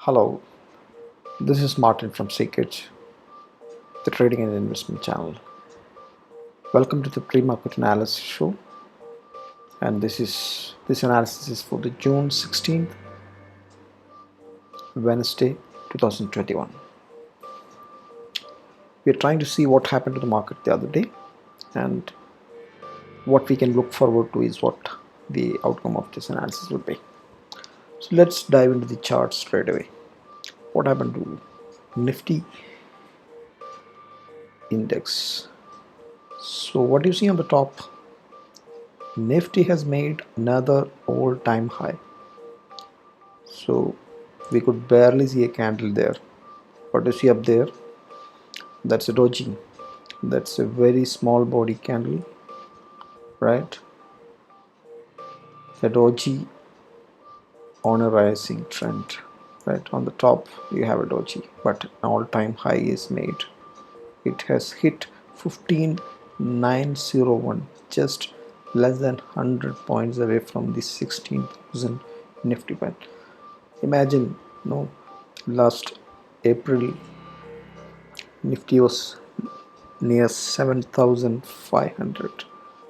Hello, this is Martin from seekedge, the trading and investment channel. Welcome to the pre-market analysis show, and this analysis is for the June 16th, Wednesday, 2021. We are trying to see what happened to the market the other day, and what we can look forward to is what the outcome of this analysis will be. So let's dive into the charts straight away. What happened to Nifty index? So what you see on the top, Nifty has made another all-time high. So we could barely see a candle there. What you see up there, that's a doji. That's a very small body candle, right? A doji on a rising trend, right? On the top you have a doji, but an all-time high is made. It has hit 15,901, just less than 100 points away from the 16,000 Nifty point. Imagine, last April Nifty was near 7,500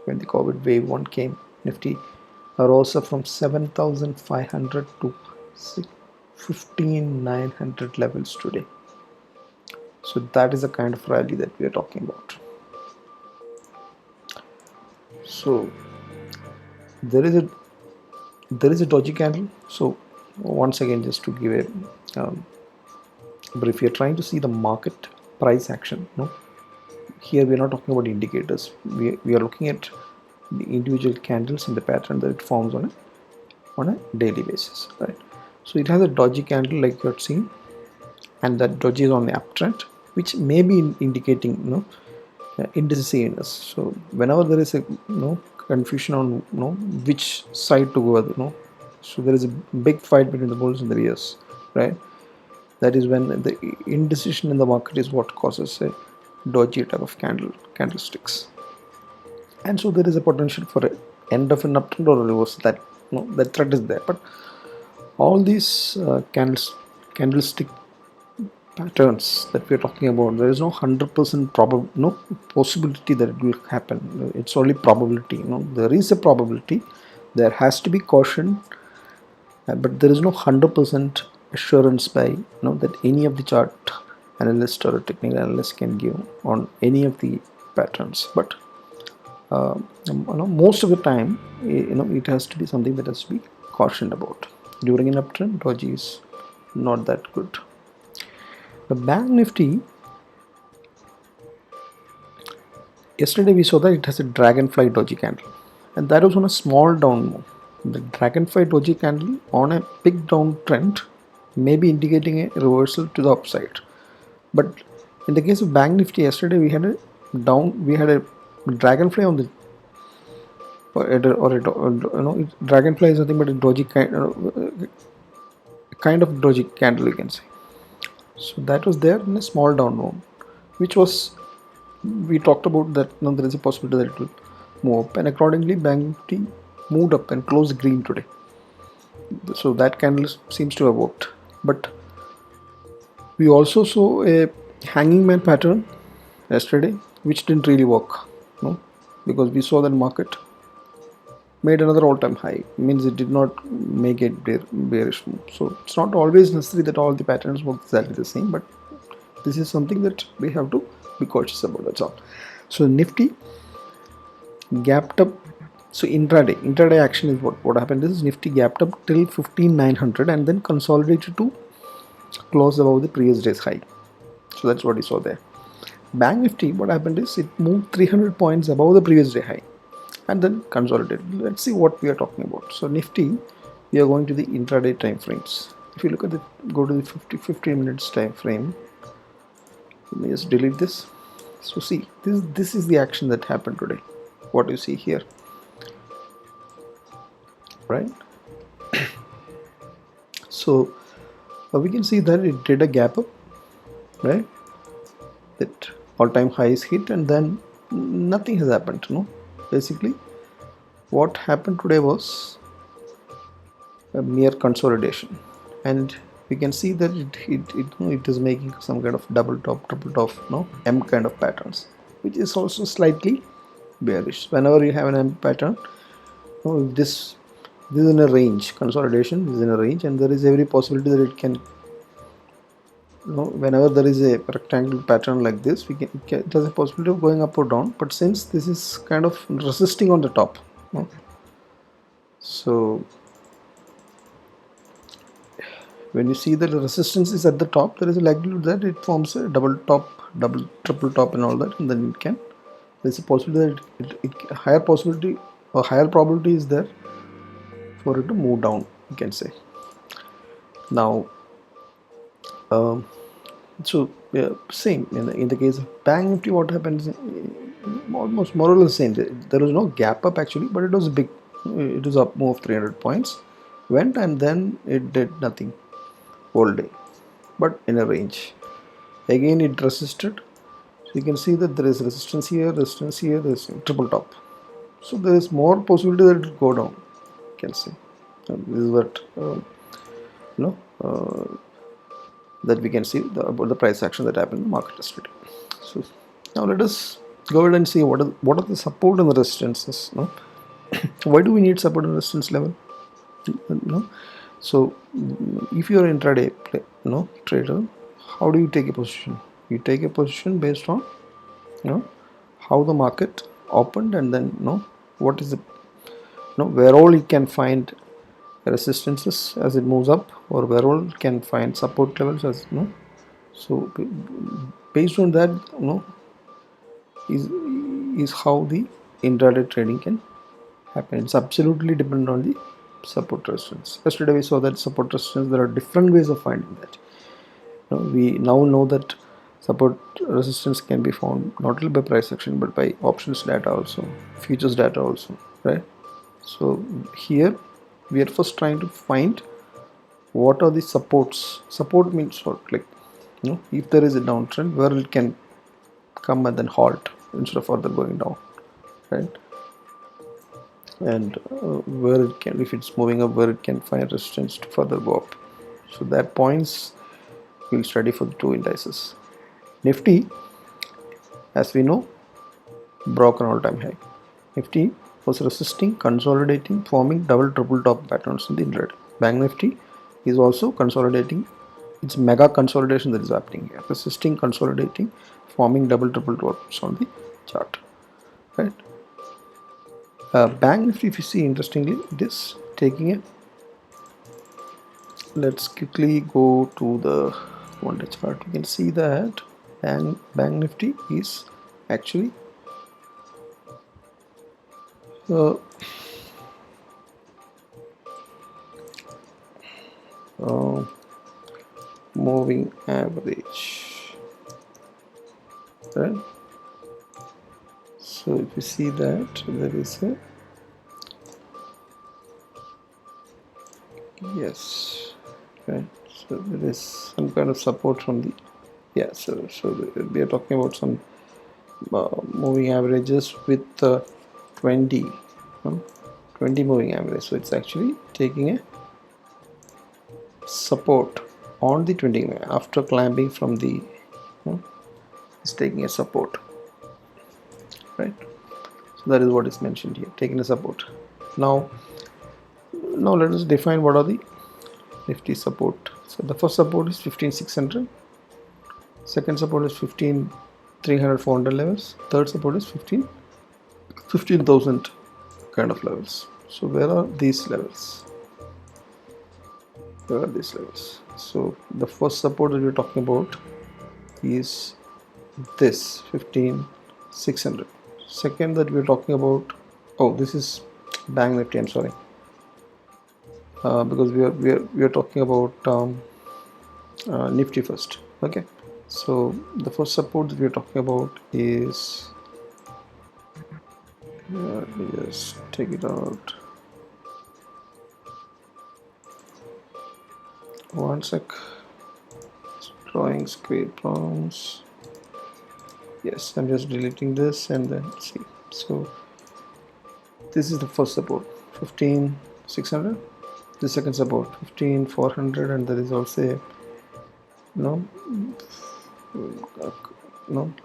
when the COVID wave 1 came. Nifty rose up from 7,500 to 15,900 levels today. So that is the kind of rally that we are talking about. So there is a doji candle. So once again, just to give a brief, we are trying to see the market price action. Here we are not talking about indicators. We are looking at the individual candles in the pattern that it forms on a daily basis, right? So it has a doji candle like you had seen, and that doji is on the uptrend, which may be indicating indecisiveness. So whenever there is a confusion on which side to go, so there is a big fight between the bulls and the bears, right? That is when the indecision in the market is what causes a doji type of candlesticks. And so there is a potential for an end of an uptrend or a reverse. That that threat is there. But all these candlestick patterns that we are talking about, there is no 100% possibility that it will happen. It's only probability. There is a probability. There has to be caution, but there is no 100% assurance by that any of the chart analyst or a technical analyst can give on any of the patterns. But most of the time, it has to be something that has to be cautioned about. During an uptrend, doji is not that good. The Bank Nifty, yesterday we saw that it has a dragonfly doji candle, and that was on a small down move. The dragonfly doji candle on a big downtrend may be indicating a reversal to the upside. But in the case of Bank Nifty, yesterday we had a dragonfly on the dragonfly is nothing but a doji kind of doji candle, you can say. So that was there in a small down move, which was, we talked about that there is a possibility that it will move up, and accordingly Bank Nifty moved up and closed green today. So that candle seems to have worked. But we also saw a hanging man pattern yesterday, which didn't really work, because we saw that market made another all-time high. Means it did not make a bearish move. So it's not always necessary that all the patterns work exactly the same, but this is something that we have to be cautious about. That's all. So Nifty gapped up. So intraday action is what happened is Nifty gapped up till 15,900 and then consolidated to close above the previous day's high. So that's what we saw there. Bank Nifty, what happened is it moved 300 points above the previous day high and then consolidated. Let's see what we are talking about. So Nifty, we are going to the intraday time frames. If you look at go to the 15 minutes time frame. Let me just delete this. So see, this is the action that happened today. What you see here, right? So we can see that it did a gap up, right? That all-time high is hit, and then nothing has happened. Basically what happened today was a mere consolidation, and we can see that it is making some kind of double top, triple top, M kind of patterns, which is also slightly bearish. Whenever you have an M pattern, this is in a range, consolidation is in a range, and there is every possibility that it can, whenever there is a rectangle pattern like this, there's a possibility of going up or down. But since this is kind of resisting on the top, so when you see that the resistance is at the top, there is a likelihood that it forms a double top, double, triple top and all that, and then it can, there's a possibility that higher possibility or higher probability is there for it to move down, you can say. Now so same in the case of Bank Nifty, what happens, almost more or less same. There was no gap up actually, but it was big, it was up more of 300 points, went, and then it did nothing all day, but in a range. Again it resisted, so you can see that there is resistance here, there's triple top, so there is more possibility that it will go down, you can see. This is what that we can see about the price action that happened in the market yesterday. So now let us go ahead and see what are the support and the resistances. Why do we need support and resistance level? So if you are intraday trader, how do you take a position? You take a position based on how the market opened, and then what is the where all it can find resistances as it moves up, or where all it can find support levels as so based on that is how the intraday trading can happen. It's absolutely dependent on the support resistance. Yesterday we saw that support resistance, there are different ways of finding that. We now know that support resistance can be found not only by price action but by options data also, futures data also, right? So here we are first trying to find what are the supports. Support means what, like if there is a downtrend, where it can come and then halt instead of further going down, right? And where it can, if it's moving up, where it can find resistance to further go up. So that points we'll study for the two indices. Nifty, as we know, broke an all-time high. Nifty was resisting, consolidating, forming double, triple top patterns in the intraday. Bank Nifty is also consolidating. It's mega consolidation that is happening here. Resisting, consolidating, forming double, triple tops on the chart, right? Bank Nifty, if you see, interestingly, it is taking a, let's quickly go to the one-day chart. You can see that Bank Nifty is actually moving average, right? So if you see that there is a, yes, okay, so there is some kind of support from the, yeah, so we are talking about some moving averages with 20 moving average. So it's actually taking a support on the 20 after climbing from the it's taking a support, right? So that is what is mentioned here, taking a support. Now let us define what are the Nifty support. So the first support is 15,600, second support is 15,300, 400 levels, third support is 15,000 kind of levels. So where are these levels? Where are these levels? So the first support that we're talking about is this 15,600. Second that we're talking about, oh, this is Bank Nifty, I'm sorry, because we are talking about Nifty first. Okay, so the first support that we're talking about is, let me just take it out. One sec. Drawing square palms. Yes, I'm just deleting this and then see. So this is the first support, 15,600. the second support 15,400, and there is also a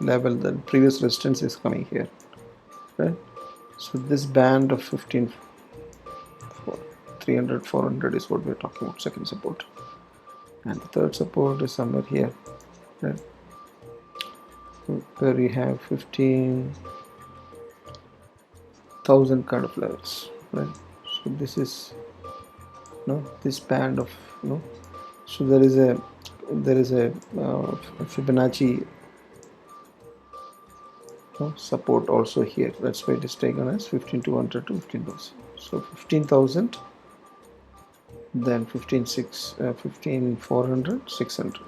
level, the previous resistance is coming here, right? So this band of 15 300 400 is what we're talking about, second support, and the third support is somewhere here, right, where we have 15,000 kind of levels, right? So this is this band of so there is a Fibonacci support also here. That's why it is taken as 15,200 to 15,000. So 15,000, then 15,400, 600.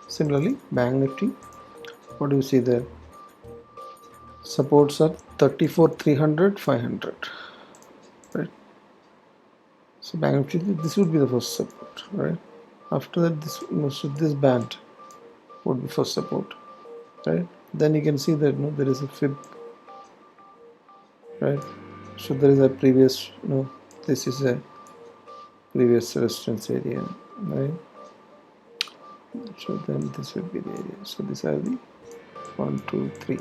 Similarly, Bank Nifty, what do you see there? Supports are 34,300, 500, right? So Bank Nifty, this would be the first support, right? After that, this band would be first support, right? Then you can see that there is a fib, right? So there is a previous, this is a previous resistance area, right? So then this would be the area. So these are the 1, 2, 3,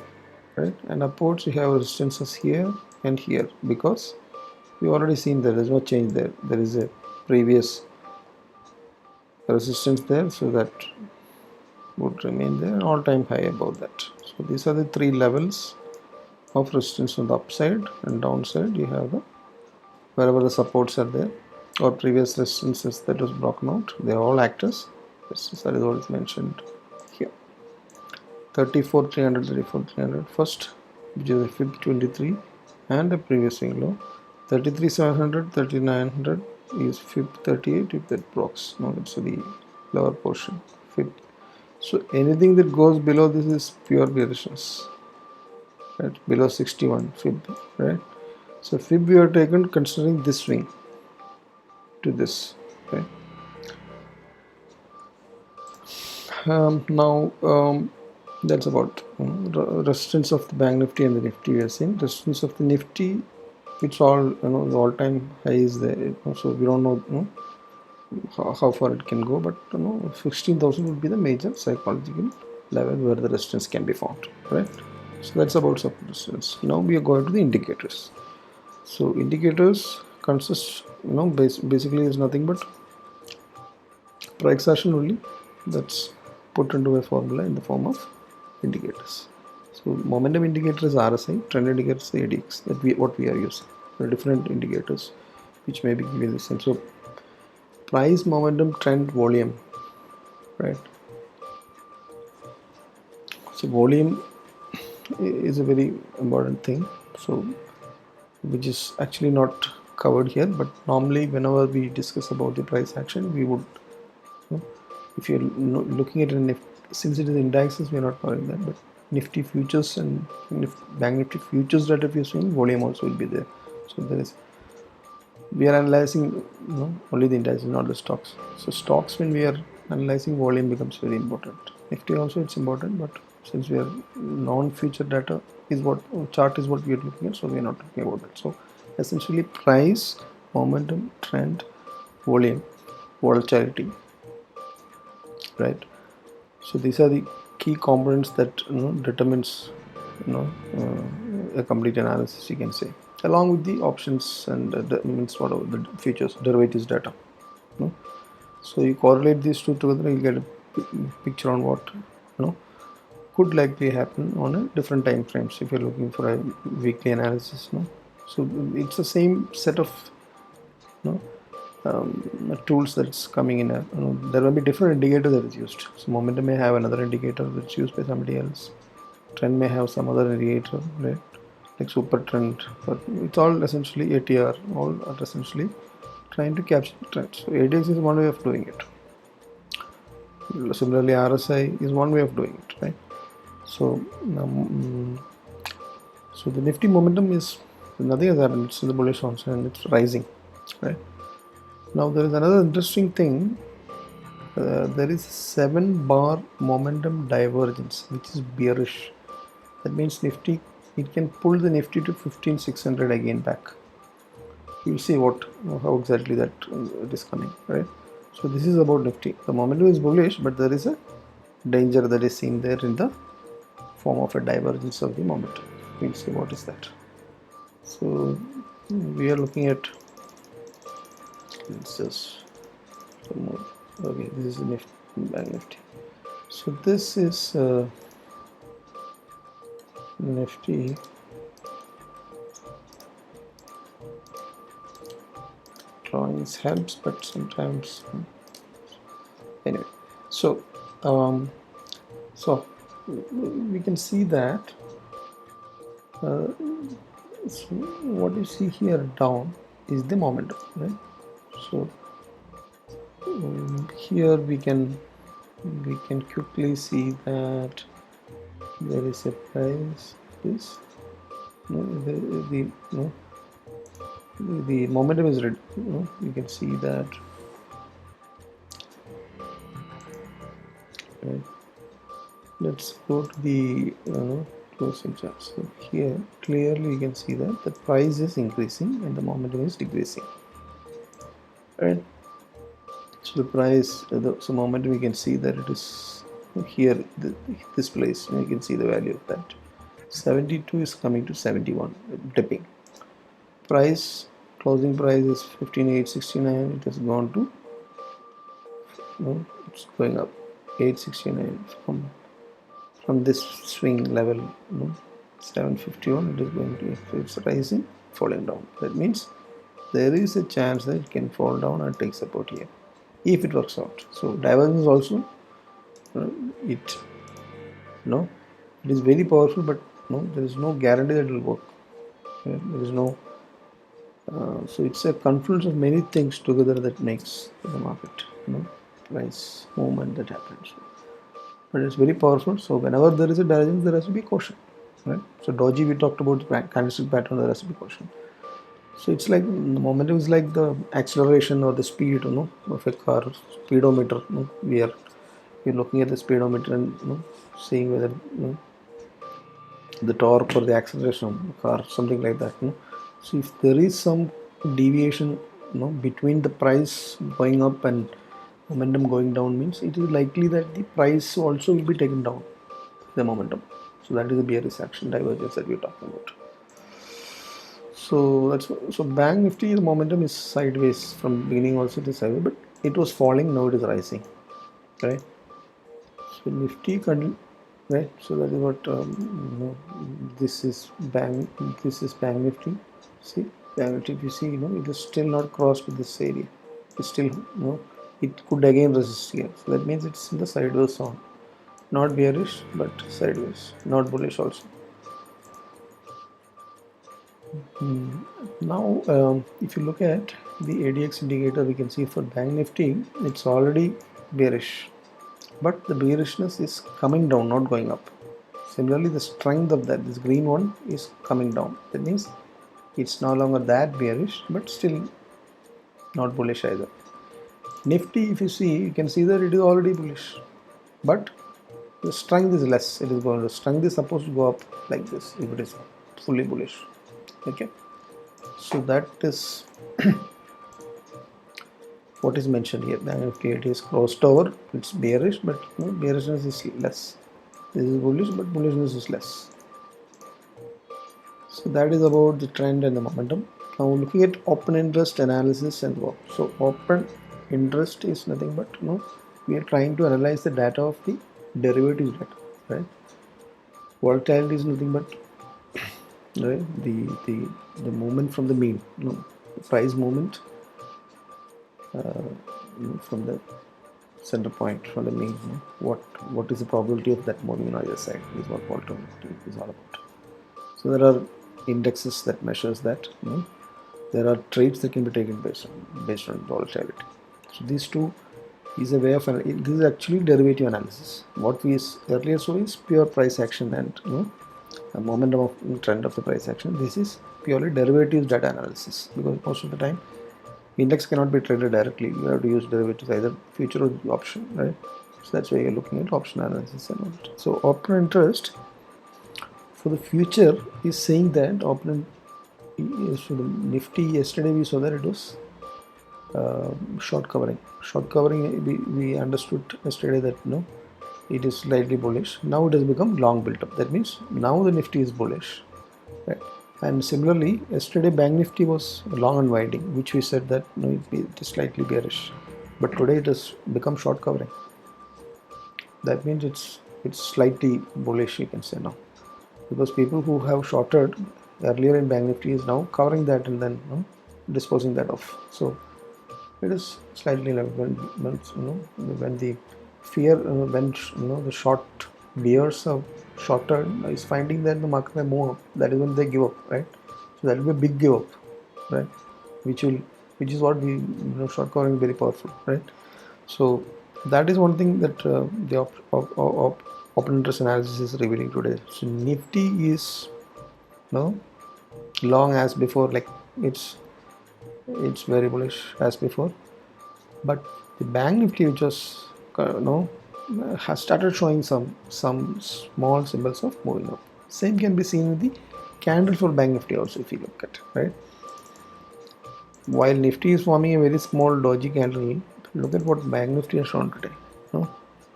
right? And upwards we have resistances here and here, because we already seen there is no change there. There is a previous resistance there, so that would remain there, all-time high above that. So these are the three levels of resistance on the upside, and downside you have the wherever the supports are there or previous resistances that was broken out, they all act as resistance. That is what is mentioned here. 34,300, 34,300 first, which is a fib 23 and a previous swing low. 33,700, 3,900 is fib 38 if that blocks. No, it's the lower portion fib. So anything that goes below this is pure bearishness, right? Below 61 fib, right? So fib we are taken considering this swing to this, right? Now that's about resistance of the Bank Nifty and the Nifty. We are seeing resistance of the Nifty, it's all the all-time high is there, so we don't know, how far it can go, but 16,000 would be the major psychological level where the resistance can be found, right? So that's about support resistance. Now we are going to the indicators. So indicators consist, basically is nothing but price action only, that's put into a formula in the form of indicators. So momentum indicator is RSI, trend indicator is the ADX, what we are using. There are different indicators which may be given the same. So price, momentum, trend, volume, right? So volume is a very important thing, so which is actually not covered here, but normally whenever we discuss about the price action, we would, if you're looking at a since it is indexes, we are not covering that, but Nifty futures and Bank Nifty futures data, if you're seeing, volume also will be there. So there is, we are analyzing only the indices, not the stocks. So stocks, when we are analyzing, volume becomes very important. Nifty also it's important, but since we are non-future data is what chart is what we are looking at, so we are not talking about that. So essentially price, momentum, trend, volume, volatility, right? So these are the key components that determines a complete analysis, you can say, along with the options and means whatever the futures derivatives data. So you correlate these two together, you get a picture on what could likely happen on a different time frames if you're looking for a weekly analysis. So it's the same set of tools that's coming in. There will be different indicators that is used. So momentum may have another indicator that's used by somebody else. Trend may have some other indicator, right? Like super trend, but it's all essentially ATR. All are essentially trying to capture the trend. So ADX is one way of doing it. Similarly, RSI is one way of doing it, right? So, so the Nifty momentum is nothing has happened. It's in the bullish also and it's rising, right? Now there is another interesting thing. There is 7-bar momentum divergence, which is bearish. That means Nifty, it can pull the Nifty to 15,600 again back. you'll see how exactly that it is coming, right? So this is about Nifty. The momentum is bullish, but there is a danger that is seen there in the form of a divergence of the momentum. We'll see what is that. So we are looking at, let's just remove. Okay, this is Nifty, Bank Nifty. So this is Nifty. Drawings helps, but sometimes anyway. So so we can see that so what you see here down is the momentum, right? So here we can quickly see that there is a price. This the momentum is red. You can see that. Right. Let's go to the closing chart. So here clearly you can see that the price is increasing and the momentum is decreasing. Right. So the price, so momentum, you can see that it is here, this place. You can see the value of that. 72 is coming to 71, dipping. Price, closing price is 15,869. It has gone to, it's going up 869 from this swing level. 751. It is going to, if it's rising, falling down. That means there is a chance that it can fall down and take support here if it works out. So divergence also, it is very powerful, but there is no guarantee that it will work. There is no so it's a confluence of many things together that makes the market price movement that happens. But it's very powerful. So whenever there is a divergence, there has to be caution, right? So doji, we talked about the candlestick pattern, there has to be caution. So it's like the momentum is like the acceleration or the speed, of a car speedometer. We're looking at the speedometer and seeing whether the torque or the acceleration of the car, something like that. So if there is some deviation, between the price going up and momentum going down, means it is likely that the price also will be taken down, the momentum. So that is the bearish action divergence that we're talking about. So Bank Nifty, the momentum is sideways from beginning. Also it is sideways, but it was falling. Now it is rising, right? So Nifty, right? So that is what this is Bank Nifty. See, Bank Nifty. If you see, it is still not crossed with this area. It's still, it could again resist here. So that means it's in the sideways zone, not bearish but sideways, not bullish also. Now, if you look at the ADX indicator, we can see for Bank Nifty, it's already bearish, but the bearishness is coming down, not going up. Similarly, the strength of this green one is coming down. That means it's no longer that bearish, but still not bullish either. Nifty, if you see, you can see that it is already bullish, but the strength is less. It is going to, strength is supposed to go up like this if it is fully bullish. Okay. So that is what is mentioned here. Bank Nifty, it is crossed over. It's bearish, but bearishness is less. This is bullish, but bullishness is less. So that is about the trend and the momentum. Now looking at open interest analysis and work. So open interest is nothing but we are trying to analyze the data of the derivatives data, right? Volatility is nothing but right, the movement from the mean, the price movement from the center point, from the mean. What is the probability of that moving on either side is what volatility is all about. So there are indexes that measures that. There are trades that can be taken based on volatility. So these two is a way of, this is actually derivative analysis. What we earlier saw is pure price action and the momentum of trend of the price action. This is purely derivatives data analysis, because most of the time index cannot be traded directly. You have to use derivatives, either future or option, right? So that's why you're looking at option analysis and all that. So open interest for the future is saying that open So the Nifty yesterday we saw that it was short covering. Short covering, we understood yesterday that it is slightly bullish. Now it has become long built up. That means now the Nifty is bullish, right? And similarly, yesterday Bank Nifty was long unwinding, which we said that it is slightly bearish, but today it has become short covering. That means it's slightly bullish, you can say now, because people who have shorted earlier in Bank Nifty is now covering that and then disposing that off. So it is slightly like when the fear when the short bears are shorter is finding that the market may move up, that is when they give up, right? So that will be a big give up, right? Which is what we short covering is very powerful, right? So that is one thing that the open interest analysis is revealing today. So Nifty is long as before, like it's very bullish as before, but the Bank Nifty, which was has started showing some small symbols of moving up. Same can be seen with the candle for Bank Nifty also, if you look at, right? While Nifty is forming a very small doji candle, look at what Bank Nifty has shown today.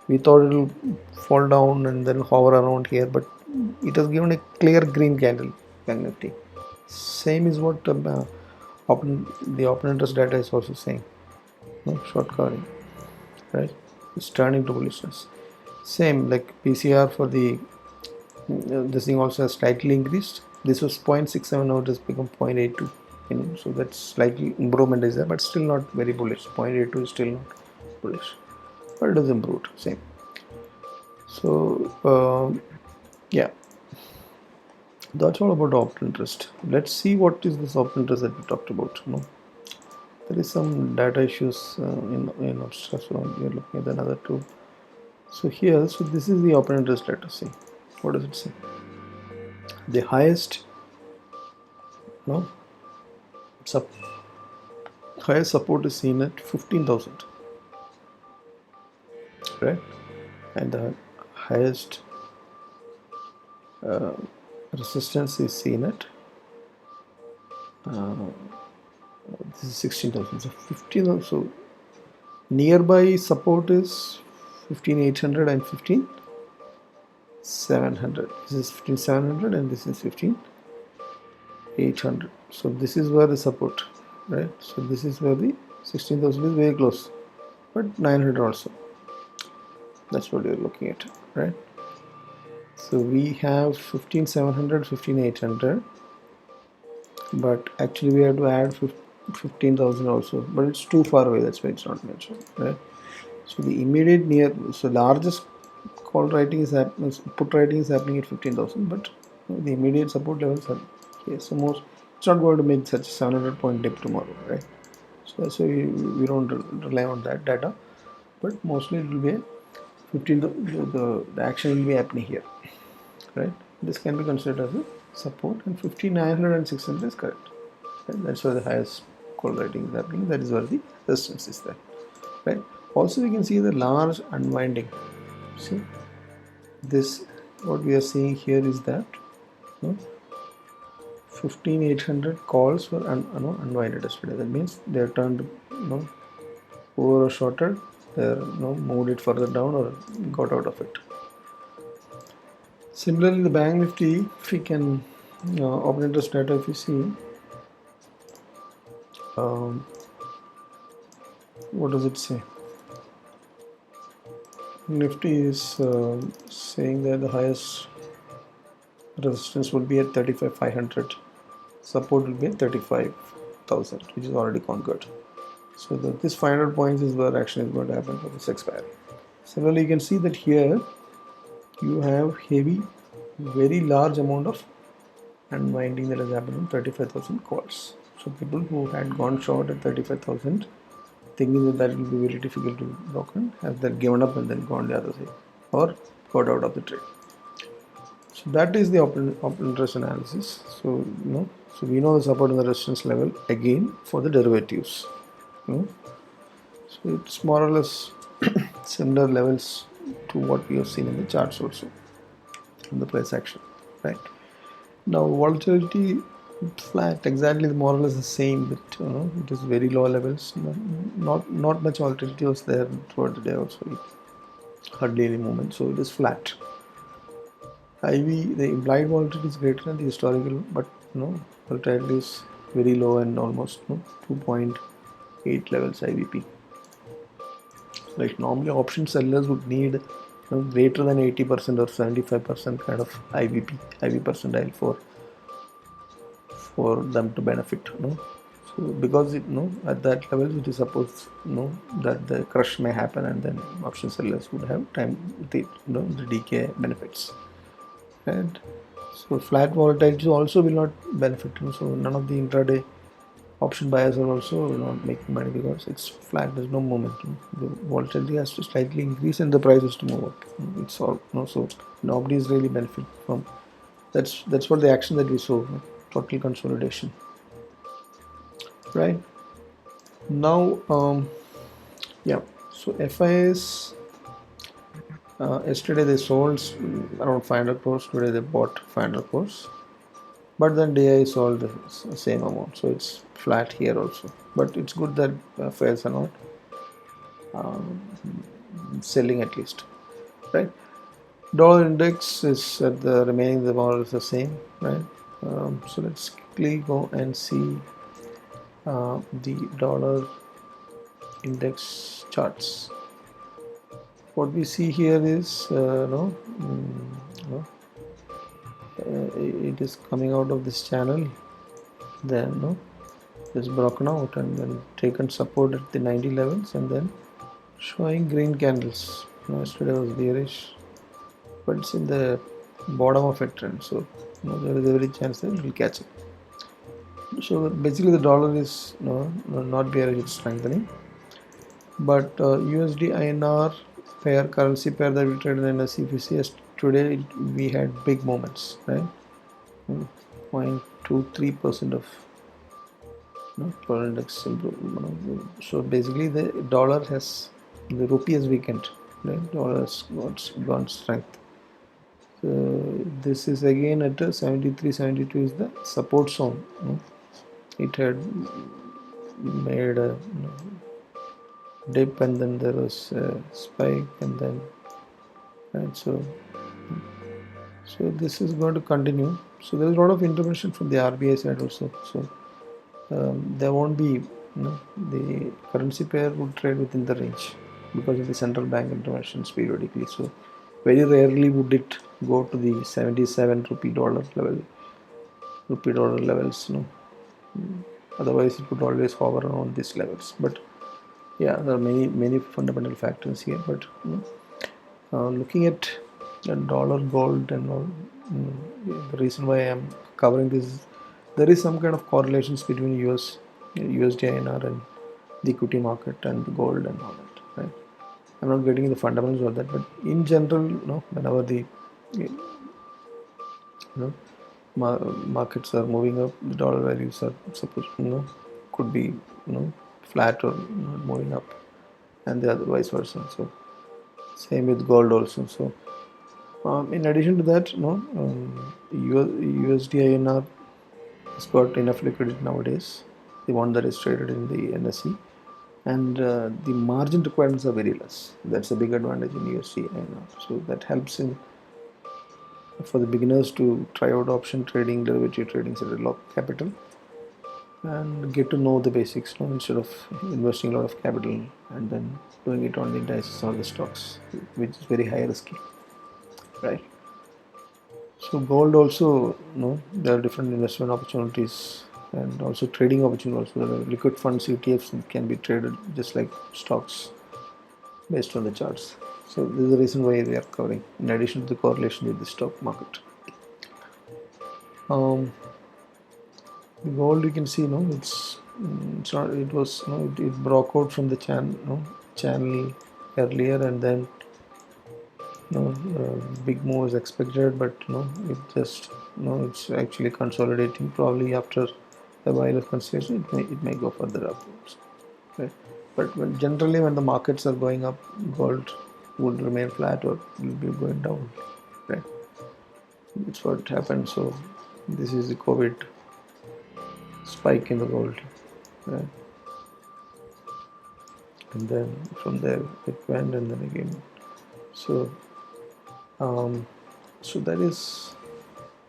We thought it will fall down and then hover around here, but it has given a clear green candle, Bank Nifty. Same is what the open interest data is also saying. Short covering, right? It's turning to bullishness. Same like PCR for the this thing also has slightly increased. This was 0.67, now it has become 0.82. So that's slightly improvement is there, but still not very bullish. 0.82 is still not bullish, but it has improved. Same. So yeah, that's all about open interest. Let's see what is this open interest that we talked about. There is some data issues in abstract, so we are looking at another tool. So here, so this is the open interest data. See, what does it say? The highest, highest support is seen at 15,000, right? And the highest resistance is seen at this is 16,000. So 15. So nearby support is 15,800 and 15,700. This is 15,700 and this is 15,800. So this is where the support, right? So this is where the 16,000 is very close, but 900 also. That's what you're looking at, right? So we have 15,700, 15,800, but actually we have to add 15,000 also, but it's too far away. That's why it's not mentioned, right? So the immediate near, so largest call writing is happening, put writing is happening at 15,000, but the immediate support levels are here. So most, it's not going to make such a 700 point dip tomorrow, right? So that's why we don't rely on that data, but mostly it will be 15. The action will be happening here, right? This can be considered as a support, and 15,900 and 600 is correct. Right? That's where the highest call writing is happening. That is where the resistance is there, right? Also, we can see the large unwinding. See, this what we are seeing here is that 15,800 calls were unwinded yesterday. That means they are turned over or shorted. They are moved it further down or got out of it. Similarly, the Bank Nifty, if we can open interest data, if you see, what does it say? Nifty is saying that the highest resistance will be at 35,500, support will be at 35,000, which is already conquered. So this 500 points is where action is going to happen for this expiry. Similarly, you can see that here you have heavy, very large amount of unwinding that has happened on 35,000 calls. So people who had gone short at 35,000, thinking that will be very difficult to broken, have then given up and then gone the other side or got out of the trade. So that is the open interest analysis. So so we know the support and the resistance level again for the derivatives. So it's more or less similar levels to what we have seen in the charts also in the price action, right? Now volatility Flat, exactly, more or less the same, but it is very low levels. Not much volatility was there throughout the day also. Hardly any movement, so it is flat. IV, the implied volatility is greater than the historical, but volatility is very low and almost 2.8 levels IVP. Like normally option sellers would need greater than 80% or 75% kind of IVP, IV percentile for them to benefit. So because at that level it is supposed that the crush may happen, and then option sellers would have time with the decay benefits. And so flat volatility also will not benefit. So none of the intraday option buyers are also not making money because it's flat. There's no momentum. The volatility has to slightly increase and the prices to move up. It's all so nobody is really benefit from. That's what the action that we saw. Total consolidation. Right now, yeah. So FIS yesterday they sold around 500 crores. Today they bought 500 crores. But then DI sold the same amount, so it's flat here also. But it's good that fares are not selling at least, right? Dollar index is at the remaining the more or less the same, right? So let's quickly go and see the dollar index charts. What we see here is it is coming out of this channel, then is broken out and then taken support at the 90 levels and then showing green candles. Yesterday was bearish, but it's in the bottom of a trend, so there is every chance that it will catch up. So basically the dollar is not bearish, it's strengthening. But USD INR pair, currency pair that we traded in NSE, if you see today we had big moments, right? 0.23% of dollar index improvement. So basically the dollar has, the rupee has weakened, right? Dollar has gone strength. This is again at 73, 72 is the support zone. It had made a dip and then there was a spike and then, right? So this is going to continue. So there is a lot of intervention from the RBI side also. So there won't be the currency pair would trade within the range because of the central bank interventions periodically. So very rarely would it go to the 77 rupee dollar levels. Otherwise it would always hover around these levels. But yeah, there are many fundamental factors here. But looking at dollar, gold, and all, the reason why I am covering this is there is some kind of correlations between USD INR and the equity market and the gold and all that, right? I'm not getting the fundamentals of that, but in general, whenever the markets are moving up, the dollar values are supposed could be flat or moving up, and the other vice versa. So same with gold also. So in addition to that, USD INR has got enough liquidity nowadays. The one that is traded in the NSE, and the margin requirements are very less. That's a big advantage in USD INR. So that helps in for the beginners to try out option trading, derivative trading at a low capital, and get to know the basics instead of investing a lot of capital and then doing it on the indices or the stocks, which is very high risky, right? So gold also, there are different investment opportunities and also trading opportunities. Also, there are liquid funds, ETFs can be traded just like stocks based on the charts. So this is the reason why we are covering, in addition to the correlation with the stock market. Gold, you can see, it's not. It was, it broke out from the channel earlier, and then big move is expected, but it just it's actually consolidating. Probably after a while of consolidation, it may go further upwards, right? But generally when the markets are going up, gold would remain flat or will be going down, right? That's what happened. So this is the COVID spike in the gold, right? And then from there it went and then again. So um, so that is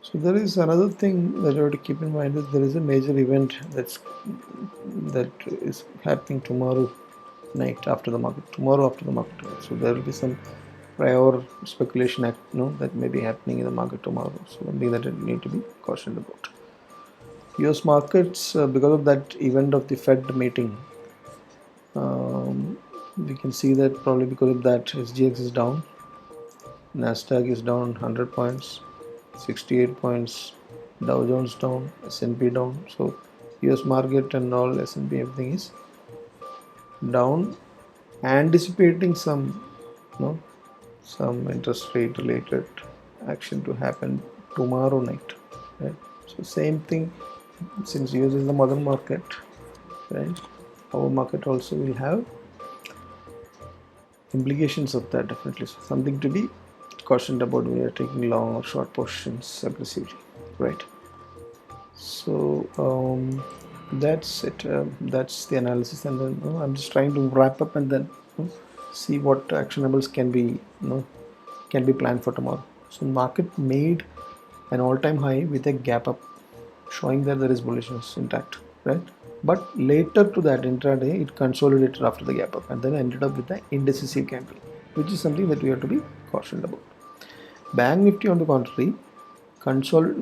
so there is another thing that you have to keep in mind is there is a major event that is happening tomorrow night after the market, tomorrow after the market. So there will be some prior speculation act, that may be happening in the market tomorrow. So something that you need to be cautioned about. US markets, because of that event of the Fed meeting, we can see that probably because of that SGX is down, Nasdaq is down 100 points, 68 points, Dow Jones down, S&P down. So US market and all S&P everything is down, anticipating some interest rate related action to happen tomorrow night, right? So same thing, since US is the mother market, right? Our market also will have implications of that, definitely. So something to be cautioned about when you are taking long or short positions aggressively, right? So that's it. That's the analysis, and then I'm just trying to wrap up and then see what actionables can be planned for tomorrow. So market made an all-time high with a gap up, showing that there is bullishness intact, right? But later to that intraday, it consolidated after the gap up and then ended up with the indecisive candle, which is something that we have to be cautioned about. Bank Nifty, on the contrary,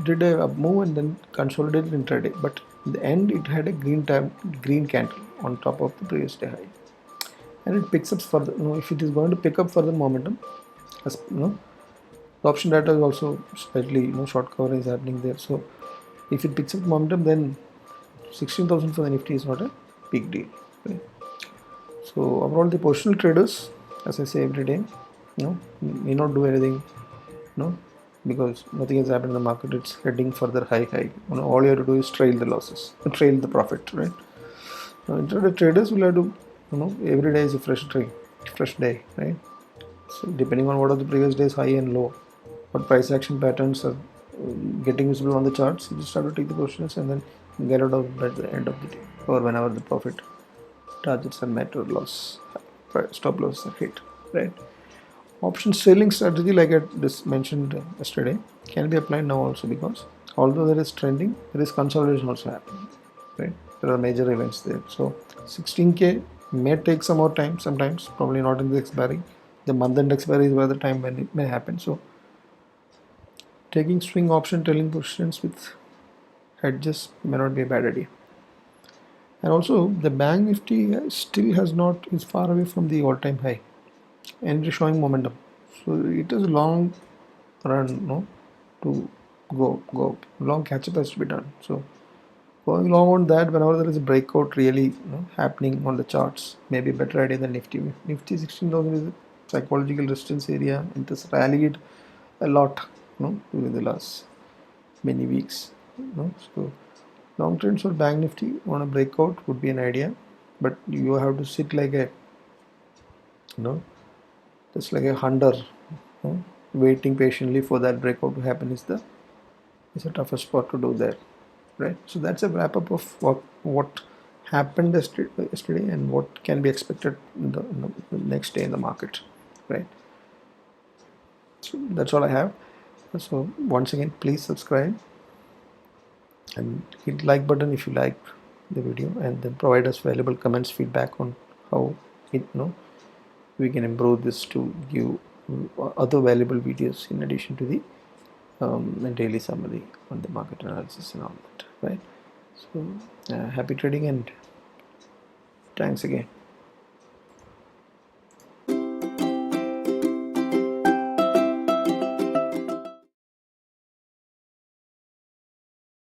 did a move and then consolidated intraday, but in the end, it had a green candle on top of the previous day high, and it picks up further. If it is going to pick up further momentum, as the option data is also slightly short cover is happening there. So if it picks up momentum, then 16,000 for the Nifty is not a big deal. Right? So overall, the positional traders, as I say every day, may not do anything, because nothing has happened in the market. It's heading further high. All you have to do is trail the losses, trail the profit, right? Now, intraday traders will have to, every day is a fresh day, right? So depending on what are the previous days high and low, what price action patterns are getting visible on the charts, you just have to take the positions and then get out of at the end of the day or whenever the profit targets are met or stop loss are hit, right? Option selling strategy, like I just mentioned yesterday, can be applied now also, because although there is trending, there is consolidation also happening, right? There are major events there. So 16K may take some more time, sometimes, probably not in the expiry. The month end expiry is where the time when it may happen. So taking swing option trailing positions with hedges may not be a bad idea. And also the bank nifty still is far away from the all-time high and is showing momentum. So it is a long run, to go long catch up has to be done. So going long on that, whenever there is a breakout really happening on the charts, maybe a better idea than Nifty. Nifty 16,000 is a psychological resistance area. It has rallied a lot, during the last many weeks. So long trends for Bank Nifty on a breakout would be an idea, but you have to sit like a, just like a hunter, waiting patiently for that breakout to happen is a tougher spot to do there, right? So that's a wrap up of what happened yesterday and what can be expected in the next day in the market, right? So that's all I have. So once again, please subscribe and hit like button if you like the video, and then provide us valuable comments, feedback on how we can improve this to give other valuable videos in addition to the daily summary on the market analysis and all that, right? So happy trading and thanks again.